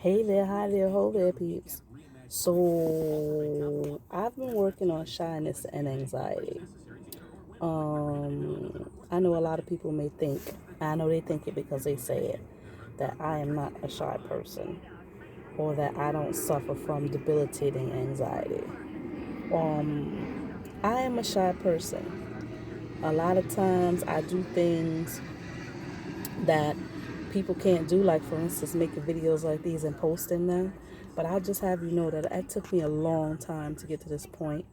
Hey there, hi there, ho there, peeps. So, I've been working on shyness and anxiety. I know a lot of people may think, I know they think it because they say it, that I am not a shy person or that I don't suffer from debilitating anxiety. I am a shy person. A lot of times I do things that people can't do, like for instance making videos like these and posting them. But I'll just have you know that it took me a long time to get to this point,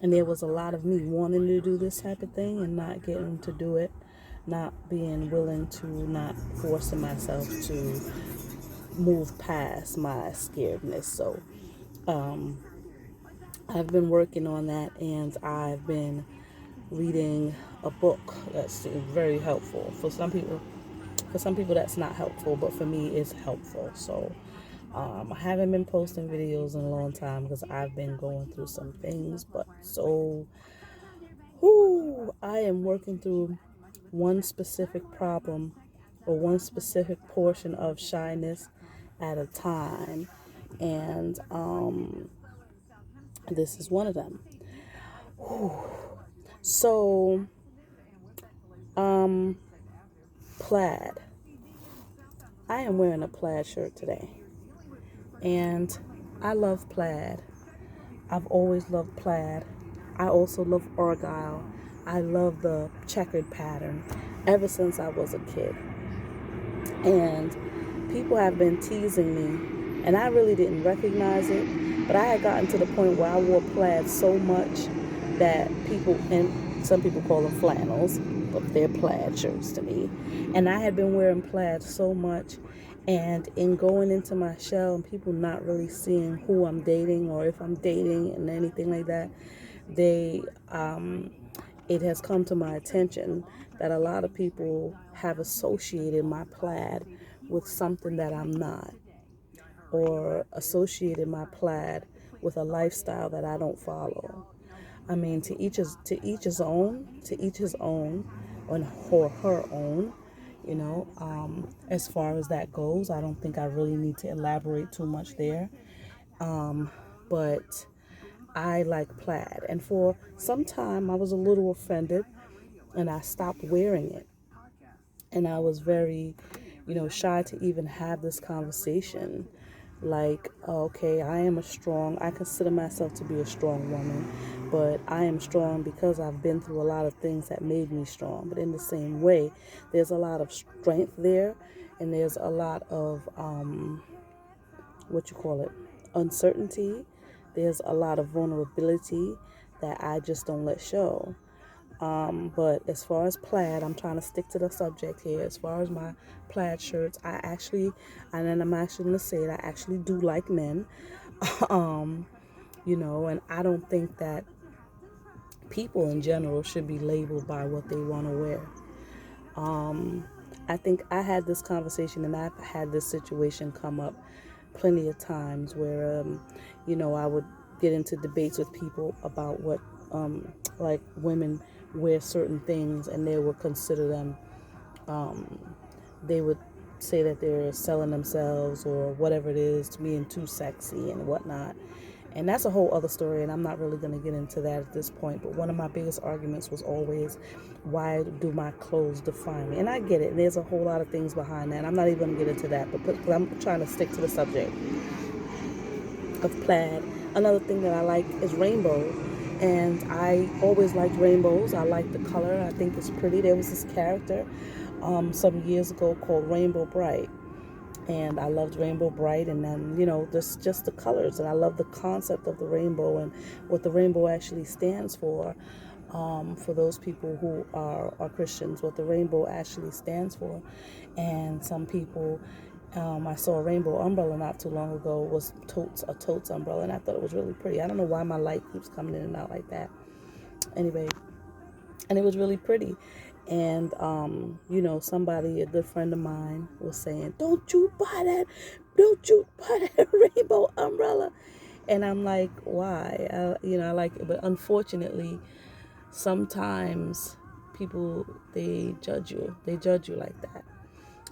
and there was a lot of me wanting to do this type of thing and not getting to do it, not being willing to, not forcing myself to move past my scaredness. So I've been working on that, and I've been reading a book that's very helpful for some people. For some people, that's not helpful, but for me, it's helpful. So, I haven't been posting videos in a long time because I've been going through some things. But so, I am working through one specific problem or one specific portion of shyness at a time, and this is one of them. So, um, plaid. I am wearing a plaid shirt today, and I love plaid. I've always loved plaid. I also love argyle. I love the checkered pattern ever since I was a kid. And people have been teasing me, and I really didn't recognize it, but I had gotten to the point where I wore plaid so much that people, and some people call them flannels, but they're plaid shirts to me. And I had been wearing plaid so much, and in going into my shell and people not really seeing who I'm dating or if I'm dating and anything like that, they it has come to my attention that a lot of people have associated my plaid with something that I'm not, or associated my plaid with a lifestyle that I don't follow. I mean, to each his own, or her own. As far as that goes, I don't think I really need to elaborate too much there. But I like plaid, and for some time I was a little offended, and I stopped wearing it. And I was very, shy to even have this conversation. Like, okay, I consider myself to be a strong woman, but I am strong because I've been through a lot of things that made me strong. But in the same way, there's a lot of strength there, and there's a lot of, what you call it, uncertainty. There's a lot of vulnerability that I just don't let show. But as far as plaid, I'm trying to stick to the subject here. As far as my plaid shirts, and then I'm actually going to say it, I actually do like men. um, and I don't think that people in general should be labeled by what they want to wear. I think I had this conversation, and I've had this situation come up plenty of times where, I would get into debates with people about what, like women wear certain things, and they would consider them, they would say that they're selling themselves or whatever it is, being too sexy and whatnot. And that's a whole other story, and I'm not really going to get into that at this point. But one of my biggest arguments was always, why do my clothes define me? And I get it, and there's a whole lot of things behind that. I'm not even going to get into that, but I'm trying to stick to the subject of plaid. Another thing that I like is rainbow, and I always liked rainbows. I like the color. I think it's pretty. There was this character some years ago called Rainbow Bright, and I loved Rainbow Bright, and then this just the colors, and I love the concept of the rainbow and what the rainbow actually stands for. For those people who are Christians, what the rainbow actually stands for. And some people, I saw a rainbow umbrella not too long ago, was a totes umbrella, and I thought it was really pretty. I don't know why my light keeps coming in and out like that. Anyway, and it was really pretty. And somebody, a good friend of mine, was saying, don't you buy that rainbow umbrella. And I'm like, why? I like it, but unfortunately sometimes people, they judge you like that.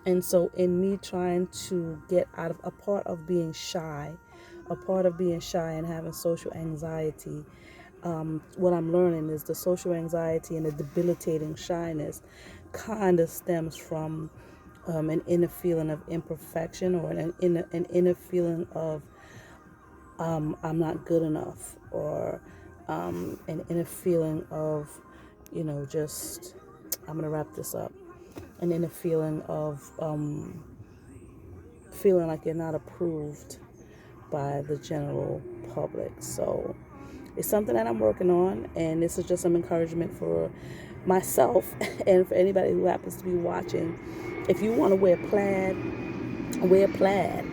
And so in me trying to get out of a part of being shy, and having social anxiety, what I'm learning is the social anxiety and the debilitating shyness kind of stems from an inner feeling of imperfection, or an inner feeling of I'm not good enough, or an inner feeling of, just, I'm going to wrap this up, an inner feeling of feeling like you're not approved by the general public. So it's something that I'm working on, and this is just some encouragement for myself and for anybody who happens to be watching. If you want to wear plaid, wear plaid.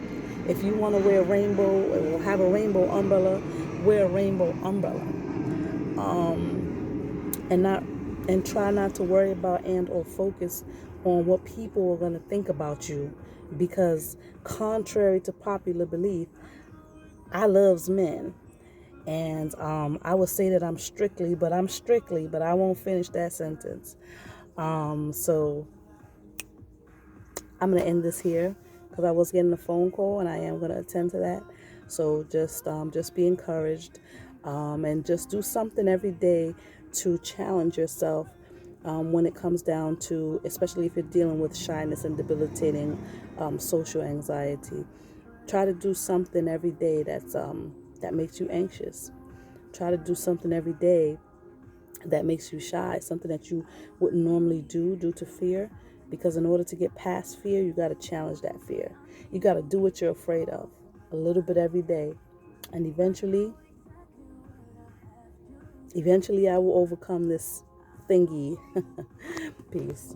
If you want to wear rainbow or have a rainbow umbrella, wear a rainbow umbrella. And not and try not to worry about and or focus on what people are going to think about you, because contrary to popular belief, I loves men. And I would say that I'm strictly, but I won't finish that sentence. So I'm going to end this here, because I was getting a phone call and I am going to attend to that. So just be encouraged, and just do something every day to challenge yourself, when it comes down to, especially if you're dealing with shyness and debilitating social anxiety. Try to do something every day that makes you anxious. Try to do something every day that makes you shy, something that you wouldn't normally do due to fear. Because in order to get past fear, you got to challenge that fear. You got to do what you're afraid of a little bit every day. And eventually I will overcome this thingy. Peace.